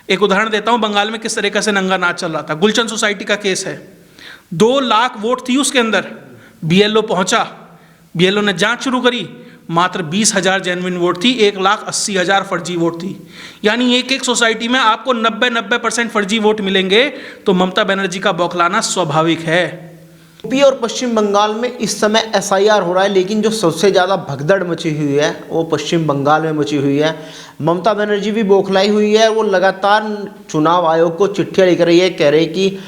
एक उदाहरण देता हूं, बंगाल में किस तरीके से नंगा नाच चल रहा था। गुलशन सोसाइटी का केस है, 2 लाख वोट थी उसके अंदर, बीएलओ पहुंचा, बीएलओ ने जांच शुरू करी, मात्र 20,000 जेन्युइन वोट थी, 1,80,000 फर्जी वोट थी। यानी एक सोसाइटी में आपको 90% फर्जी वोट मिलेंगे, तो ममता बनर्जी का बौखलाना स्वाभाविक है। यूपी और पश्चिम बंगाल में इस समय एसआईआर हो रहा है, लेकिन जो सबसे ज़्यादा भगदड़ मची हुई है वो पश्चिम बंगाल में मची हुई है। ममता बनर्जी भी बौखलाई हुई है, वो लगातार चुनाव आयोग को चिट्ठियाँ लिख रही है, कह रही है कि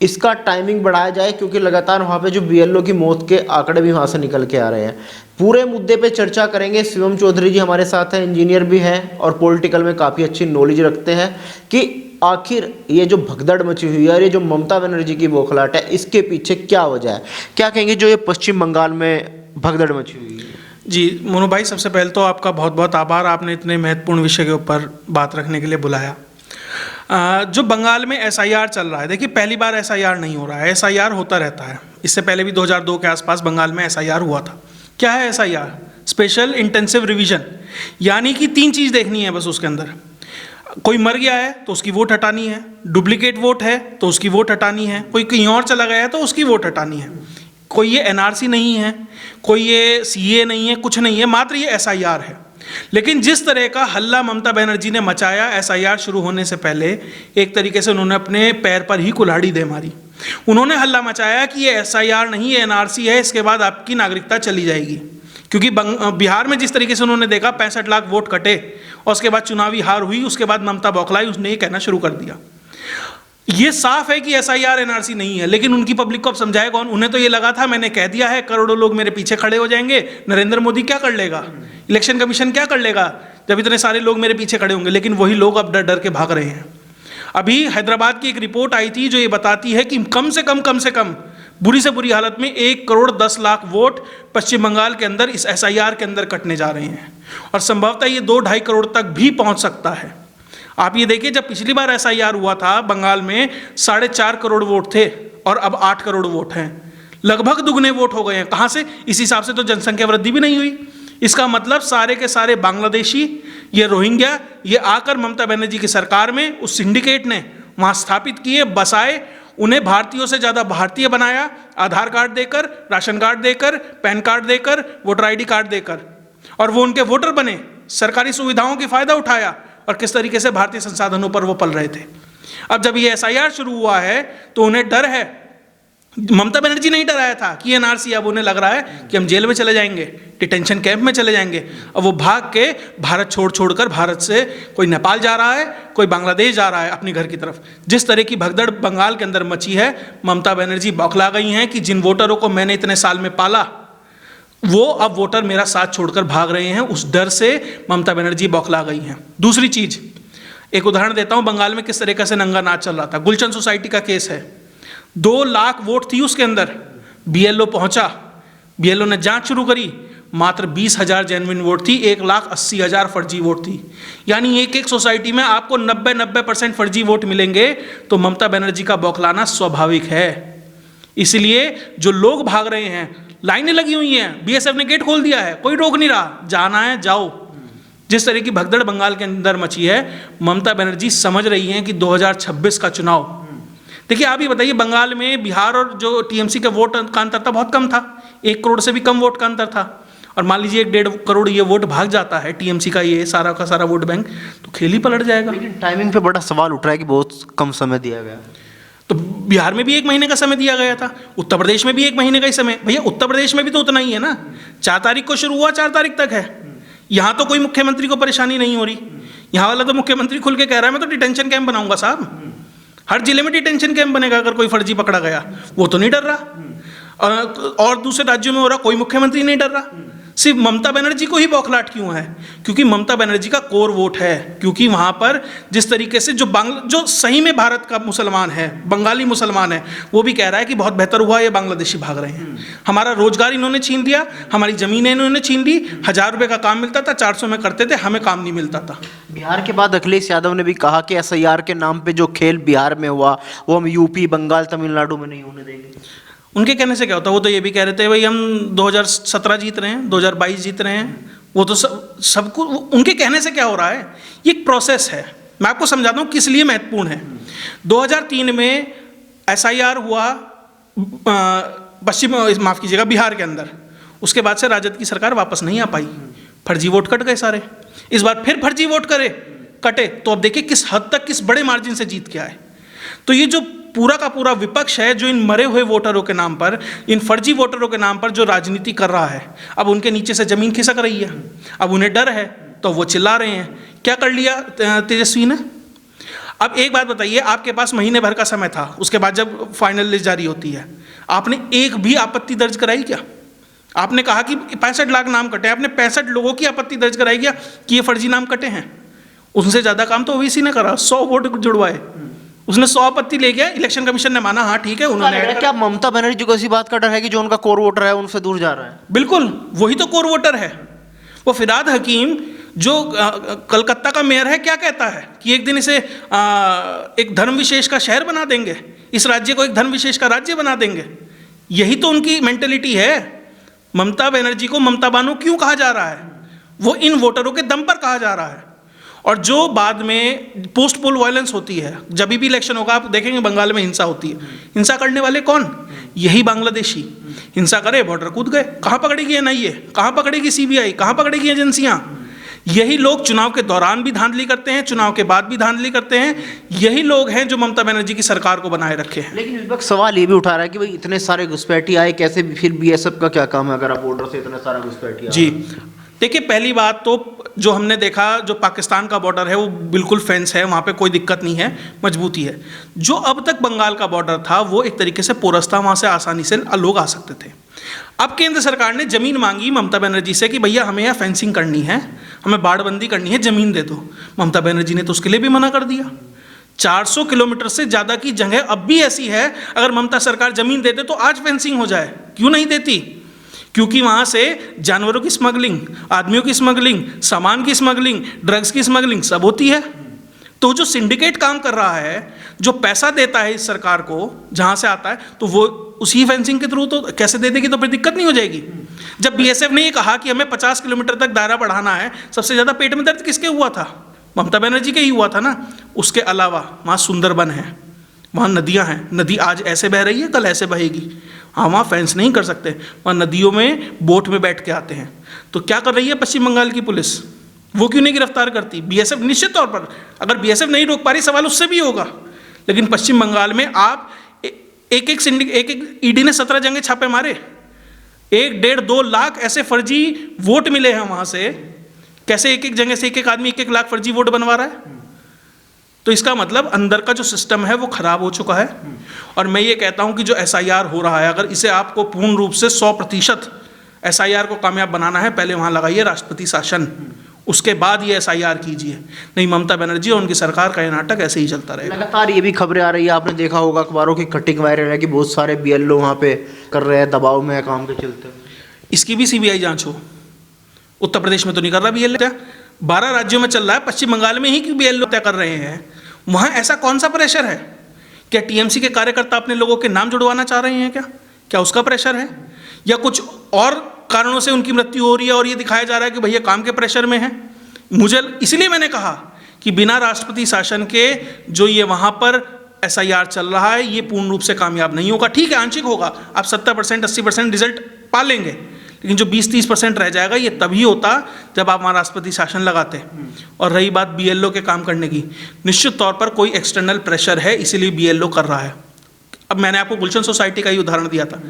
इसका टाइमिंग बढ़ाया जाए, क्योंकि लगातार वहाँ पे जो बीएलओ की मौत के आंकड़े भी वहाँ से निकल के आ रहे हैं। पूरे मुद्दे पे चर्चा करेंगे। शिवम चौधरी जी हमारे साथ हैं, इंजीनियर भी हैं और पॉलिटिकल में काफ़ी अच्छी नॉलेज रखते हैं कि आखिर ये जो भगदड़ मची हुई है और ये जो ममता बनर्जी की बौखलाहट है, इसके पीछे क्या वजह है, क्या कहेंगे जो ये पश्चिम बंगाल में भगदड़ मची हुई है? जी मोनू भाई, सबसे पहले तो आपका बहुत बहुत आभार, आपने इतने महत्वपूर्ण विषय के ऊपर बात रखने के लिए बुलाया। जो बंगाल में एसआईआर चल रहा है, देखिए पहली बार एसआईआर नहीं हो रहा है, एसआईआर होता रहता है। इससे पहले भी 2002 के आसपास बंगाल में एसआईआर हुआ था। क्या है एसआईआर? स्पेशल इंटेंसिव रिवीजन, यानी कि 3 चीज़ देखनी है बस उसके अंदर। कोई मर गया है तो उसकी वोट हटानी है, डुप्लीकेट वोट है तो उसकी वोट हटानी है, कोई कहीं और चला गया है तो उसकी वोट हटानी है। कोई ये एनआरसी नहीं है, कोई ये सीए नहीं है, कुछ नहीं है, मात्र ये एसआईआर है। लेकिन जिस तरह का हल्ला ममता बनर्जी ने मचाया एसआईआर शुरू होने से पहले, एक तरीके से उन्होंने अपने पैर पर ही कुल्हाड़ी दे मारी। उन्होंने हल्ला मचाया कि ये एसआईआर नहीं, ये एनआरसी है, इसके बाद आपकी नागरिकता चली जाएगी। क्योंकि बिहार में जिस तरीके से उन्होंने देखा 65 लाख वोट कटे और उसके बाद चुनावी हार हुई, उसके बाद ममता बौखलाई, उसने ये कहना शुरू कर दिया। ये साफ है कि एसआईआर एनआरसी नहीं है, लेकिन उनकी पब्लिक को अब समझाए कौन? उन्हें तो ये लगा था मैंने कह दिया है, करोड़ों लोग मेरे पीछे खड़े हो जाएंगे, नरेंद्र मोदी क्या कर लेगा, इलेक्शन कमीशन क्या कर लेगा जब इतने सारे लोग मेरे पीछे खड़े होंगे। लेकिन वही लोग अब डर डर के भाग रहे हैं। अभी हैदराबाद की एक रिपोर्ट आई थी जो ये बताती है कि कम से कम बुरी से बुरी हालत में 1,10,00,000 वोट पश्चिम बंगाल के अंदर इस एसआईआर के अंदर कटने जा रहे हैं, और संभवतः ये 2-2.5 करोड़ तक भी पहुंच सकता है। आप ये देखिए, जब पिछली बार एसआईआर हुआ था बंगाल में 4.5 करोड़ वोट थे और अब 8 करोड़ वोट हैं, लगभग दुगने वोट हो गए हैं। कहाँ से? इस हिसाब से तो जनसंख्या वृद्धि भी नहीं हुई। इसका मतलब सारे के सारे बांग्लादेशी, ये रोहिंग्या, ये आकर ममता बनर्जी की सरकार में उस सिंडिकेट ने वहाँ स्थापित किए, बसाए, उन्हें भारतीयों से ज़्यादा भारतीय बनाया, आधार कार्ड देकर, राशन कार्ड देकर, पैन कार्ड देकर, वोटर आईडी कार्ड देकर, और वो उनके वोटर बने, सरकारी सुविधाओं की फ़ायदा उठाया, और किस तरीके से भारतीय संसाधनों पर वो पल रहे थे। अब जब ये एसआईआर शुरू हुआ है तो उन्हें डर है। ममता बनर्जी नहीं डराया था कि एनआरसी, अब उन्हें लग रहा है कि हम जेल में चले जाएंगे, डिटेंशन कैंप में चले जाएंगे। अब वो भाग के भारत छोड़कर, भारत से कोई नेपाल जा रहा है, कोई बांग्लादेश जा रहा है अपने घर की तरफ। जिस तरह की भगदड़ बंगाल के अंदर मची है, ममता बनर्जी बौखला गई हैं कि जिन वोटरों को मैंने इतने साल में पाला, वो अब वोटर मेरा साथ छोड़कर भाग रहे हैं। उस डर से ममता बनर्जी बौखला गई हैं। दूसरी चीज, एक उदाहरण देता हूं, बंगाल में किस तरीके से नंगा नाच चल रहा था। गुलशन सोसाइटी का केस है, 2 लाख वोट थी उसके अंदर, बीएलओ पहुंचा, बीएलओ ने जांच शुरू करी, मात्र 20,000 जेन्युइन वोट थी, 1,80,000 फर्जी वोट थी। यानी एक सोसाइटी में आपको 90% फर्जी वोट मिलेंगे, तो ममता बनर्जी का बौखलाना स्वाभाविक है। इसलिए जो लोग भाग रहे हैं, लाइनें लगी हुई हैं, बीएसएफ ने गेट खोल दिया है, कोई रोक नहीं रहा, जाना है जाओ। जिस तरह की भगदड़ बंगाल के अंदर मची है, ममता बनर्जी समझ रही हैं कि 2026 का चुनाव, देखिए आप ही बताइए, बंगाल में बिहार और जो टीएमसी के वोट का अंतर था बहुत कम था, 1 करोड़ से भी कम वोट का अंतर था, और मान लीजिए 1.5 करोड़ ये वोट भाग जाता है टीएमसी का, ये सारा का सारा वोट बैंक, तो खेल ही पलट जाएगा। लेकिन टाइमिंग पे बड़ा सवाल उठ रहा है कि बहुत कम समय दिया गया। तो बिहार में भी 1 महीने का समय दिया गया था, उत्तर प्रदेश में भी 1 महीने का ही समय। भैया उत्तर प्रदेश में भी तो उतना ही है ना, 4 तारीख को शुरू हुआ, 4 तारीख तक है। यहाँ तो कोई मुख्यमंत्री को परेशानी नहीं हो रही। यहाँ वाला तो मुख्यमंत्री खुल के कह रहा है मैं तो डिटेंशन कैंप बनाऊंगा साहब, हर जिले में डिटेंशन कैंप बनेगा अगर कोई फर्जी पकड़ा गया। वो तो नहीं डर रहा, और दूसरे राज्यों में हो रहा, कोई मुख्यमंत्री नहीं डर रहा। सिर्फ ममता बनर्जी को ही बौखलाहट क्यों है? क्योंकि ममता बनर्जी का कोर वोट है, क्योंकि वहाँ पर जिस तरीके से जो सही में भारत का मुसलमान है, बंगाली मुसलमान है, वो भी कह रहा है कि बहुत बेहतर हुआ ये बांग्लादेशी भाग रहे हैं। हमारा रोजगार इन्होंने छीन लिया, हमारी ज़मीनें इन्होंने छीन ली, 1000 रुपये का काम मिलता था, 400 में करते थे, हमें काम नहीं मिलता था। बिहार के बाद अखिलेश यादव ने भी कहा कि एसआईआर के नाम पे जो खेल बिहार में हुआ वो हम यूपी, बंगाल, तमिलनाडु में नहीं होने देंगे। उनके कहने से क्या होता है? वो तो ये भी कह रहे थे भाई हम 2017 जीत रहे हैं, 2022 जीत रहे हैं। वो तो सबको उनके कहने से क्या हो रहा है? ये एक प्रोसेस है। मैं आपको समझाता हूँ किस लिए महत्वपूर्ण है। 2003 में एसआईआर हुआ माफ़ कीजिएगा बिहार के अंदर, उसके बाद से राजद की सरकार वापस नहीं आ पाई, फर्जी वोट कट गए सारे। इस बार फिर फर्जी वोट कटे, तो अब देखिए किस हद तक, किस बड़े मार्जिन से जीत के आए। तो ये जो पूरा का पूरा विपक्ष है जो इन मरे हुए वोटरों के नाम पर, इन फर्जी वोटरों के नाम पर जो राजनीति कर रहा है, अब उनके नीचे से जमीन खिसक रही है। अब उन्हें डर है तो वो चिल्ला रहे हैं। क्या कर लिया तेजस्वी ने? अब एक बात बताइए, आपके पास महीने भर का समय था, उसके बाद जब फाइनल लिस्ट जारी होती है, आपने एक भी आपत्ति दर्ज कराई क्या? आपने कहा कि 65 लाख नाम कटे, आपने 65 लोगों की आपत्ति दर्ज कराई क्या कि ये फर्जी नाम कटे हैं? उनसे ज़्यादा काम तो ओवीसी ने करा, 100 वोट जुड़वाए, उसने 100 आपत्ति ले गया, इलेक्शन कमीशन ने माना हाँ ठीक है उन्होंने। क्या ममता बनर्जी को ऐसी बात का डर है कि जो उनका कोर वोटर है उनसे दूर जा रहा है? बिल्कुल, वही तो कोर वोटर है। वो फिराद हकीम जो कलकत्ता का मेयर है, क्या कहता है कि एक दिन इसे एक धर्म विशेष का शहर बना देंगे, इस राज्य को एक धर्म विशेष का राज्य बना देंगे। यही तो उनकी मेंटेलिटी है। ममता बनर्जी को ममता बानो क्यों कहा जा रहा है? वो इन वोटरों के दम पर कहा जा रहा है। और जो बाद में पोस्ट पोल वायलेंस होती है, जब भी इलेक्शन होगा आप देखेंगे बंगाल में हिंसा होती है, हिंसा करने वाले कौन? यही बांग्लादेशी। हिंसा करे, बॉर्डर कूद गए। कहाँ पकड़ेगी एनआईए, कहाँ पकड़ेगी सीबीआई, कहाँ पकड़ेगी एजेंसियाँ? यही लोग चुनाव के दौरान भी धांधली करते हैं, चुनाव के बाद भी धांधली करते हैं। यही लोग हैं जो ममता बनर्जी की सरकार को बनाए रखे हैं। लेकिन इस वक्त सवाल ये भी उठा रहा है कि भाई इतने सारे घुसपैठी आए, कैसे फिर बीएसएफ का क्या काम है अगर आप बॉर्डर से इतने सारे घुसपैठी आए? जी देखिए, पहली बात तो जो हमने देखा, जो पाकिस्तान का बॉर्डर है वो बिल्कुल फेंस है, वहाँ पे कोई दिक्कत नहीं है, मजबूती है। जो अब तक बंगाल का बॉर्डर था वो एक तरीके से पोरस था, वहाँ से आसानी से लोग आ सकते थे। अब केंद्र सरकार ने जमीन मांगी ममता बनर्जी से कि भैया हमें यहाँ फेंसिंग करनी है, हमें बाड़बंदी करनी है, ज़मीन दे दो। ममता बनर्जी ने तो उसके लिए भी मना कर दिया। 400 किलोमीटर से ज़्यादा की जगह अब भी ऐसी है, अगर ममता सरकार ज़मीन दे दे तो आज फेंसिंग हो जाए। क्यों नहीं देती? क्योंकि वहाँ से जानवरों की स्मगलिंग, आदमियों की स्मगलिंग, सामान की स्मगलिंग, ड्रग्स की स्मगलिंग सब होती है। तो जो सिंडिकेट काम कर रहा है, जो पैसा देता है इस सरकार को जहाँ से आता है, तो वो उसी फेंसिंग के थ्रू तो कैसे दे देगी? तो फिर दिक्कत नहीं हो जाएगी। जब बीएसएफ ने ये कहा कि हमें 50 किलोमीटर तक दायरा बढ़ाना है, सबसे ज़्यादा पेट में दर्द किसके हुआ था? ममता बनर्जी के ही हुआ था ना। उसके अलावा वहाँ सुंदरबन है, वहाँ नदियाँ हैं, नदी आज ऐसे बह रही है, कल ऐसे बहेगी। हाँ, वहाँ फेंस नहीं कर सकते, वहाँ नदियों में बोट में बैठ के आते हैं। तो क्या कर रही है पश्चिम बंगाल की पुलिस? वो क्यों नहीं गिरफ्तार करती? बीएसएफ निश्चित तौर पर, अगर बीएसएफ नहीं रोक पा रही, सवाल उससे भी होगा। लेकिन पश्चिम बंगाल में आप एक ईडी ने 17 जगह छापे मारे, 1-1.5-2 लाख ऐसे फर्जी वोट मिले हैं वहाँ से। कैसे एक जगह से एक आदमी 1-1 लाख फर्जी वोट बनवा रहा है? तो इसका मतलब अंदर का जो सिस्टम है वो खराब हो चुका है। और मैं ये कहता हूँ कि जो एसआईआर हो रहा है, अगर इसे आपको पूर्ण रूप से 100% एसआईआर को कामयाब बनाना है, पहले वहाँ लगाइए राष्ट्रपति शासन, उसके बाद ये एसआईआर कीजिए। नहीं, ममता बनर्जी और उनकी सरकार का ये नाटक ऐसे ही चलता रहेगा। लगातार ये भी खबरें आ रही है, आपने देखा होगा अखबारों की कटिंग वायरल है कि बहुत सारे बीएलओ वहाँ पे कर रहे हैं, दबाव में काम के चलते। इसकी भी सीबीआई जांच हो। उत्तर प्रदेश में तो नहीं कर रहा बीएलओ, 12 राज्यों में चल रहा है, पश्चिम बंगाल में ही क्यों बीएलओ तय कर रहे हैं? वहाँ ऐसा कौन सा प्रेशर है? क्या टीएमसी के कार्यकर्ता अपने लोगों के नाम जुड़वाना चाह रहे हैं? क्या उसका प्रेशर है? या कुछ और कारणों से उनकी मृत्यु हो रही है और ये दिखाया जा रहा है कि भैया काम के प्रेशर में है? मुझे इसलिए मैंने कहा कि बिना राष्ट्रपति शासन के जो ये वहाँ पर एसआईआर चल रहा है, ये पूर्ण रूप से कामयाब नहीं होगा। ठीक है, आंशिक होगा, आप 70% 80% रिजल्ट पा लेंगे, लेकिन जो 20-30% रह जाएगा ये तभी होता जब आप वहाँ राष्ट्रपति शासन लगाते। और रही बात बीएलओ के काम करने की, निश्चित तौर पर कोई एक्सटर्नल प्रेशर है, इसीलिए बीएलओ कर रहा है। अब मैंने आपको गुलशन सोसाइटी का ही उदाहरण दिया था।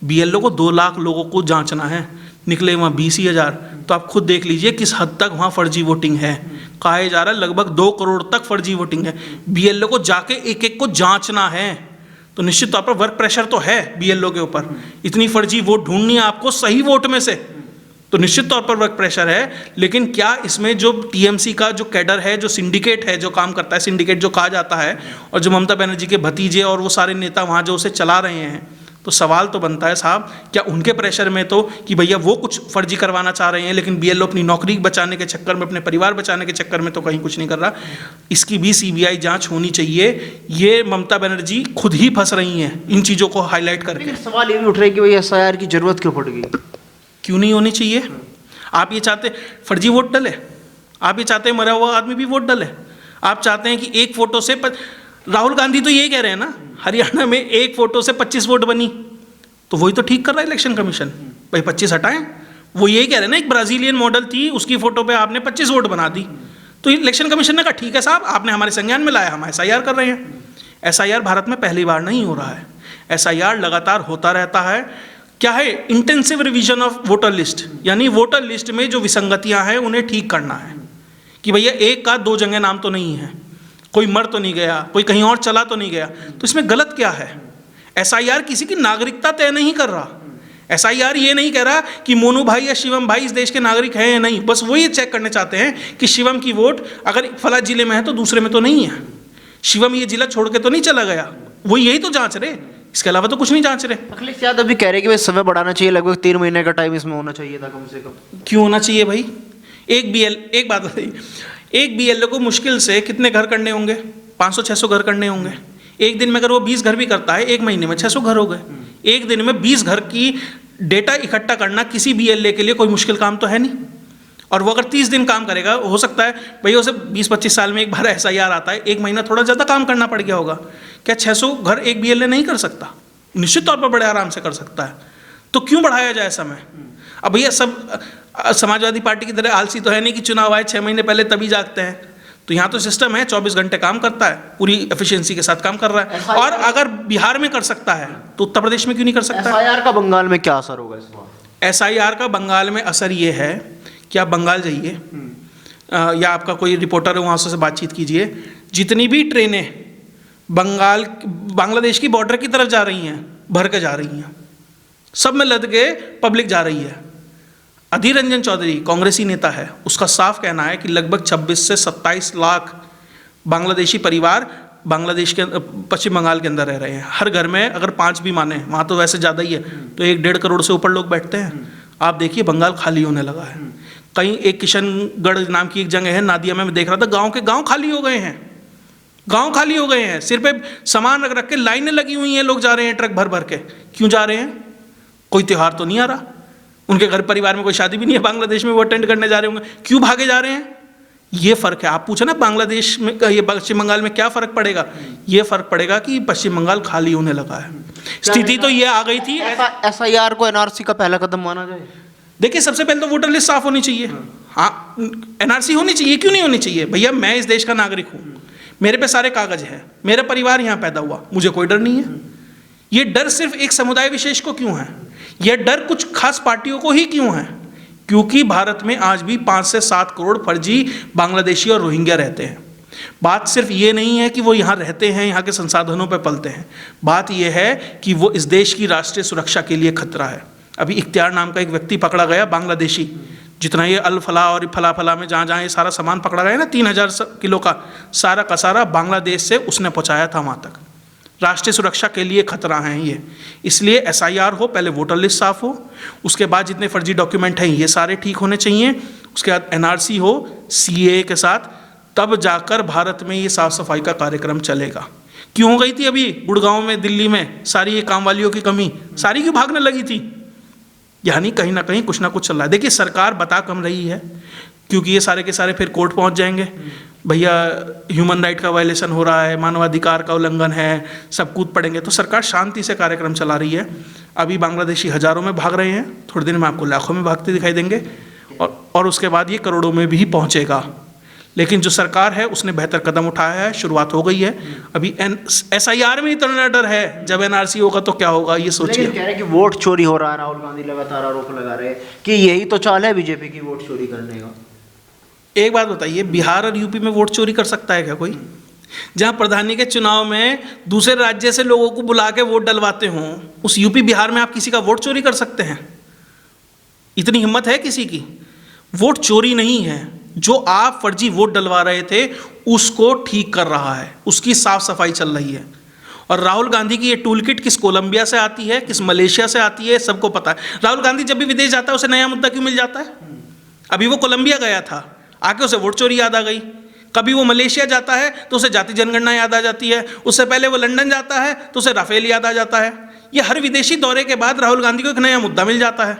बीएलओ को 2 लाख लोगों को जांचना है, निकले वहाँ 20,000। तो आप खुद देख लीजिए किस हद तक वहाँ फर्जी वोटिंग है। कहा जा रहा है लगभग 2 करोड़ तक फर्जी वोटिंग है। बीएलओ को जाके एक को जांचना है, तो निश्चित तौर पर वर्क प्रेशर तो है बीएलओ के ऊपर। इतनी फर्जी वोट ढूंढनी है आपको सही वोट में से, तो निश्चित तौर पर वर्क प्रेशर है। लेकिन क्या इसमें जो टीएमसी का जो कैडर है, जो सिंडिकेट है, जो काम करता है, सिंडिकेट जो कहा जाता है, और जो ममता बनर्जी के भतीजे और वो सारे नेता वहाँ जो उसे चला रहे हैं, तो सवाल तो बनता है साहब, क्या उनके प्रेशर में तो कि भैया वो कुछ फर्जी करवाना चाह रहे हैं, लेकिन बीएलओ अपनी नौकरी बचाने के चक्कर में, अपने परिवार बचाने के चक्कर में तो कहीं कुछ नहीं कर रहा। इसकी भी सीबीआई जांच होनी चाहिए। ये ममता बनर्जी खुद ही फंस रही हैं इन चीज़ों को हाईलाइट करके। सवाल ये भी उठ रहा है कि भाई एसआईआर की जरूरत क्यों पड़ गई? क्यों नहीं होनी चाहिए? आप ये चाहते फर्जी वोट डले? आप ये चाहते मरा हुआ आदमी भी वोट डले? आप चाहते हैं कि एक फोटो से राहुल गांधी तो यही कह रहे हैं ना, हरियाणा में एक फोटो से 25 वोट बनी, तो वही तो ठीक कर रहा है इलेक्शन कमीशन, भाई 25 हटाएं। वो यही कह रहे हैं ना, एक ब्राजीलियन मॉडल थी, उसकी फोटो पे आपने 25 वोट बना दी, तो इलेक्शन कमीशन ने कहा ठीक है साहब, आपने हमारे संज्ञान में लाया, हम एसआईआर कर रहे हैं। एसआईआर भारत में पहली बार नहीं हो रहा है, एसआईआर लगातार होता रहता है। क्या है? Intensive revision of voter list, यानी वोटर लिस्ट में जो विसंगतियां हैं उन्हें ठीक करना है कि भैया एक का दो जगह नाम तो नहीं है, कोई मर तो नहीं गया, कोई कहीं और चला तो नहीं गया, तो इसमें गलत क्या है? एसआईआर किसी की नागरिकता तय नहीं कर रहा, एसआईआर ये नहीं कह रहा कि मोनू भाई या शिवम भाई इस देश के नागरिक हैं या नहीं, बस वो ये चेक करने चाहते हैं कि शिवम की वोट अगर फला जिले में है तो दूसरे में तो नहीं है, शिवम ये जिला छोड़ के तो नहीं चला गया, वो यही तो जांच रहे, इसके अलावा तो कुछ नहीं जांच रहे। अखिलेश यादव भी कह रहे हैं कि भाई समय बढ़ाना चाहिए, लगभग 3 महीने का टाइम इसमें होना चाहिए था कम से कम। क्यों होना चाहिए भाई? एक बात बताइए, एक बीएलओ को मुश्किल से कितने घर करने होंगे? 500-600 घर करने होंगे। एक दिन में अगर वो 20 घर भी करता है, एक महीने में 600 घर हो गए। एक दिन में 20 घर की डेटा इकट्ठा करना किसी बीएलए के लिए कोई मुश्किल काम तो है नहीं। और वो अगर 30 दिन काम करेगा, हो सकता है भैया उसे 20-25 साल में एक बार एसआईआर आता है, एक महीना थोड़ा ज़्यादा काम करना पड़ गया होगा। क्या 600 घर एक बीएलए नहीं कर सकता? निश्चित तौर पर बड़े आराम से कर सकता है। तो क्यों बढ़ाया जाए समय? अब भैया सब समाजवादी पार्टी की तरह आलसी तो है नहीं कि चुनाव आए 6 महीने पहले तभी जागते हैं। तो यहाँ तो सिस्टम है, 24 घंटे काम करता है, पूरी एफिशिएंसी के साथ काम कर रहा है। और अगर बिहार में कर सकता है तो उत्तर प्रदेश में क्यों नहीं कर सकता? एसआईआर का बंगाल में क्या असर होगा इस बार? एसआईआर का बंगाल में असर ये है कि आप बंगाल जाइए या आपका कोई रिपोर्टर है वहाँ से बातचीत कीजिए, जितनी भी ट्रेनें बांग्लादेश की बॉर्डर की तरफ जा रही हैं, भर के जा रही हैं, सब में लद के पब्लिक जा रही है। अधीर रंजन चौधरी कांग्रेसी नेता है, उसका साफ कहना है कि लगभग 26 से 27 लाख बांग्लादेशी परिवार बांग्लादेश के पश्चिम बंगाल के अंदर रह रहे हैं। हर घर में अगर 5 भी माने, वहाँ तो वैसे ज़्यादा ही है, तो 1-1.5 करोड़ से ऊपर लोग बैठते हैं। आप देखिए बंगाल खाली होने लगा है। कहीं एक किशनगढ़ नाम की एक जगह है, नादिया में मैं देख रहा था, गाँव के गाँव खाली हो गए हैं, गाँव खाली हो गए हैं। सिर पे सामान रख रख के लाइनें लगी हुई हैं, लोग जा रहे हैं ट्रक भर भर के। क्यों जा रहे हैं? कोई त्यौहार तो नहीं आ रहा, उनके घर परिवार में कोई शादी भी नहीं है बांग्लादेश में, वो अटेंड करने जा रहे होंगे। क्यों भागे जा रहे हैं? ये फ़र्क है। आप पूछे ना बांग्लादेश में, ये पश्चिम बंगाल में क्या फ़र्क पड़ेगा? ये फ़र्क पड़ेगा कि पश्चिम बंगाल खाली होने लगा है। स्थिति तो ये आ गई थी। एसआईआर को एनआरसी का पहला कदम माना जाए? देखिए, सबसे पहले तो वोटर लिस्ट साफ होनी चाहिए। हाँ, एनआरसी होनी चाहिए। क्यों नहीं होनी चाहिए? भैया मैं इस देश का नागरिक हूँ, मेरे पे सारे कागज हैं, मेरा परिवार यहाँ पैदा हुआ, मुझे कोई डर नहीं है। ये डर सिर्फ एक समुदाय विशेष को क्यों है? यह डर कुछ खास पार्टियों को ही क्यों है? क्योंकि भारत में आज भी 5 से 7 करोड़ फर्जी बांग्लादेशी और रोहिंग्या रहते हैं। बात सिर्फ ये नहीं है कि वो यहाँ रहते हैं, यहाँ के संसाधनों पर पलते हैं। बात यह है कि वो इस देश की राष्ट्रीय सुरक्षा के लिए खतरा है। अभी इख्तियार नाम का एक व्यक्ति पकड़ा गया, बांग्लादेशी, जितना ये अल फला और फला फला में जहाँ जहाँ ये सारा सामान पकड़ा गया ना, 3000 किलो का सारा बांग्लादेश से उसने पहुँचाया था वहाँ तक। राष्ट्रीय सुरक्षा के लिए खतरा है ये। इसलिए एसआईआर हो, पहले वोटर लिस्ट साफ हो, उसके बाद जितने फर्जी डॉक्यूमेंट हैं ये सारे ठीक होने चाहिए, उसके बाद एनआरसी हो सीए के साथ, तब जाकर भारत में ये साफ सफाई का कार्यक्रम चलेगा। क्यों हो गई थी अभी गुड़गांव में, दिल्ली में सारी ये काम वालियों की कमी, सारी क्यों भागने लगी थी? यानी कहीं ना कहीं कुछ ना कुछ चल रहा है। देखिए, सरकार बता कम रही है, क्योंकि ये सारे के सारे फिर कोर्ट पहुंच जाएंगे, भैया ह्यूमन राइट का वायलेशन हो रहा है, मानवाधिकार का उल्लंघन है, सब कूद पड़ेंगे। तो सरकार शांति से कार्यक्रम चला रही है। अभी बांग्लादेशी हज़ारों में भाग रहे हैं, थोड़ी देर में आपको लाखों में भागते दिखाई देंगे, और उसके बाद ये करोड़ों में भी पहुंचेगा। लेकिन जो सरकार है उसने बेहतर कदम उठाया है, शुरुआत हो गई है। अभी एसआईआर में इतना डर है, जब एनआरसी होगा तो क्या होगा ये सोचिए। कह रहे हैं कि वोट चोरी हो रहा है, राहुल गांधी लगातार आरोप लगा रहे हैं कि यही तो चाल है बीजेपी की, वोट चोरी करने का। एक बात बताइए, बिहार और यूपी में वोट चोरी कर सकता है क्या कोई? जहां प्रधानी के चुनाव में दूसरे राज्य से लोगों को बुला के वोट डलवाते हों, उस यूपी बिहार में आप किसी का वोट चोरी कर सकते हैं? इतनी हिम्मत है किसी की? वोट चोरी नहीं है, जो आप फर्जी वोट डलवा रहे थे उसको ठीक कर रहा है, उसकी साफ सफाई चल रही है। और राहुल गांधी की ये टूल किट किस कोलंबिया से आती है, किस मलेशिया से आती है, सबको पता है। राहुल गांधी जब भी विदेश जाता है उसे नया मुद्दा क्यों मिल जाता है? अभी वो कोलंबिया गया था, आके उसे वोट चोरी याद आ गई। कभी वो मलेशिया जाता है तो उसे जाति जनगणना याद आ जाती है। उससे पहले वो लंदन जाता है तो उसे राफेल याद आ जाता है। ये हर विदेशी दौरे के बाद राहुल गांधी को एक नया मुद्दा मिल जाता है।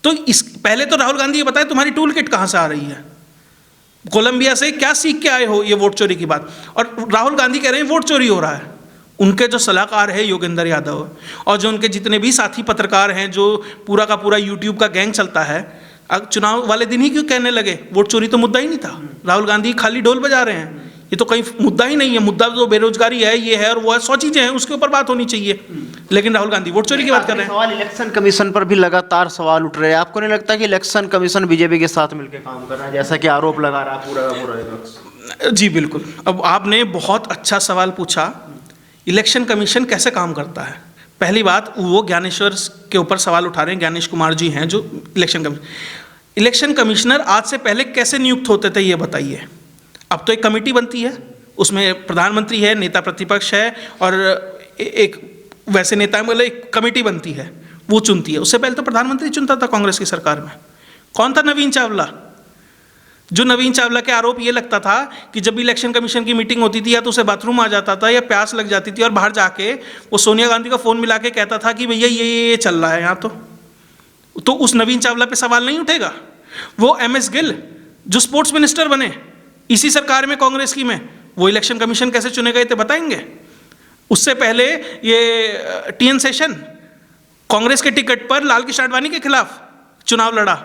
तो पहले तो राहुल गांधी ये बताए तुम्हारी टूल किट कहाँ से आ रही है? कोलंबिया से क्या सीख के आए हो ये वोट चोरी की बात? और राहुल गांधी कह रहे हैं वोट चोरी हो रहा है। उनके जो सलाहकार है योगेंद्र यादव और जो उनके जितने भी साथी पत्रकार हैं, जो पूरा का पूरा यूट्यूब का गैंग चलता है, अब चुनाव वाले दिन ही क्यों कहने लगे वोट चोरी तो मुद्दा ही नहीं था? राहुल गांधी खाली ढोल बजा रहे हैं, ये तो कहीं मुद्दा ही नहीं है। मुद्दा तो बेरोजगारी है, ये है और वो है, 100 चीजें हैं, उसके ऊपर बात होनी चाहिए। लेकिन राहुल गांधी वोट चोरी की बात कर रहे हैं। सवाल इलेक्शन कमीशन पर भी लगातार सवाल उठ रहे हैं। आपको नहीं लगता कि इलेक्शन कमीशन बीजेपी के साथ मिलकर काम कर रहा है, जैसा कि आरोप लगा रहा है पूरा का पूरा? जी बिल्कुल। अब आपने बहुत अच्छा सवाल पूछा, इलेक्शन कमीशन कैसे काम करता है। पहली बात, वो ज्ञानेश्वर के ऊपर सवाल उठा रहे हैं, ज्ञानेश कुमार जी हैं जो इलेक्शन कमिश्नर आज से पहले कैसे नियुक्त होते थे ये बताइए। अब तो एक कमेटी बनती है, उसमें प्रधानमंत्री है, नेता प्रतिपक्ष है और एक वैसे नेता मतलब एक कमेटी बनती है, वो चुनती है। उससे पहले तो प्रधानमंत्री चुनता था कांग्रेस की सरकार में। कौन था? नवीन चावला। जो नवीन चावला के आरोप ये लगता था कि जब भी इलेक्शन कमीशन की मीटिंग होती थी या तो उसे बाथरूम आ जाता था या प्यास लग जाती थी और बाहर जाके वो सोनिया गांधी का फ़ोन मिला के कहता था कि भैया ये चल रहा है यहाँ। तो उस नवीन चावला पे सवाल नहीं उठेगा। वो MS गिल जो स्पोर्ट्स मिनिस्टर बने इसी सरकार में, कांग्रेस की में, वो इलेक्शन कमीशन कैसे चुने गए थे बताएंगे? उससे पहले ये TN सेशन कांग्रेस के टिकट पर लाल कृष्ण आडवाणी के खिलाफ चुनाव लड़ा।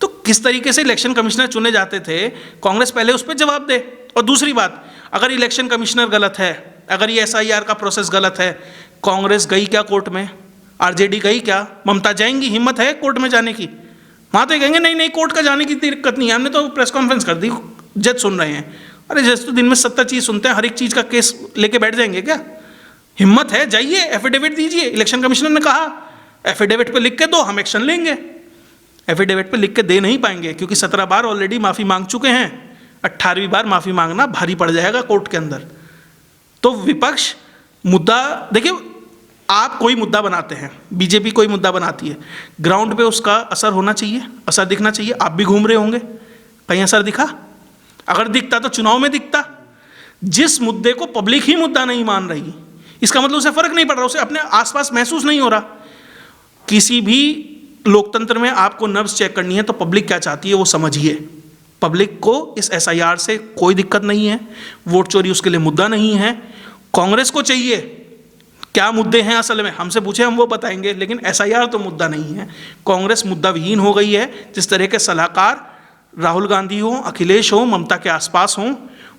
तो किस तरीके से इलेक्शन कमिश्नर चुने जाते थे, कांग्रेस पहले उस पर जवाब दे। और दूसरी बात, अगर इलेक्शन कमिश्नर गलत है, अगर ये SIR का प्रोसेस गलत है, कांग्रेस गई क्या कोर्ट में? RJD गई क्या? ममता जाएंगी? हिम्मत है कोर्ट में जाने की? वहाँ तो कहेंगे नहीं नहीं कोर्ट का जाने की दिक्कत नहीं है, हमने तो प्रेस कॉन्फ्रेंस कर दी, जज सुन रहे हैं। अरे जज तो दिन में 70 चीज़ सुनते हैं, हर एक चीज़ का केस लेके बैठ जाएंगे क्या? हिम्मत है जाइए, एफिडेविट दीजिए। इलेक्शन कमिश्नर ने कहा एफिडेविट पे लिख के दो, हम एक्शन लेंगे। एफिडेविट पे लिख के दे नहीं पाएंगे क्योंकि 17 बार ऑलरेडी माफ़ी मांग चुके हैं, 18वीं बार माफ़ी मांगना भारी पड़ जाएगा कोर्ट के अंदर। तो विपक्ष मुद्दा देखिए, आप कोई मुद्दा बनाते हैं, बीजेपी कोई मुद्दा बनाती है, ग्राउंड पे उसका असर होना चाहिए, असर दिखना चाहिए। आप भी घूम रहे होंगे, कहीं असर दिखा? अगर दिखता तो चुनाव में दिखता। जिस मुद्दे को पब्लिक ही मुद्दा नहीं मान रही, इसका मतलब उसे फर्क नहीं पड़ रहा, उसे अपने आसपास महसूस नहीं हो रहा। किसी भी लोकतंत्र में आपको नर्व्स चेक करनी है तो पब्लिक क्या चाहती है वो समझिए। पब्लिक को इस SIR से कोई दिक्कत नहीं है, वोट चोरी उसके लिए मुद्दा नहीं है। कांग्रेस को चाहिए क्या मुद्दे हैं असल में, हमसे पूछे हम वो बताएंगे, लेकिन SIR तो मुद्दा नहीं है। कांग्रेस मुद्दा विहीन हो गई है। जिस तरह के सलाहकार राहुल गांधी हो, अखिलेश हो, ममता के आसपास हों,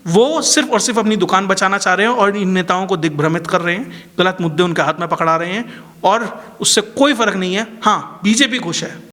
वो सिर्फ और सिर्फ अपनी दुकान बचाना चाह रहे हैं और इन नेताओं को दिग्भ्रमित कर रहे हैं, गलत मुद्दे उनके हाथ में पकड़ा रहे हैं और उससे कोई फर्क नहीं है। हाँ, बीजेपी खुश है।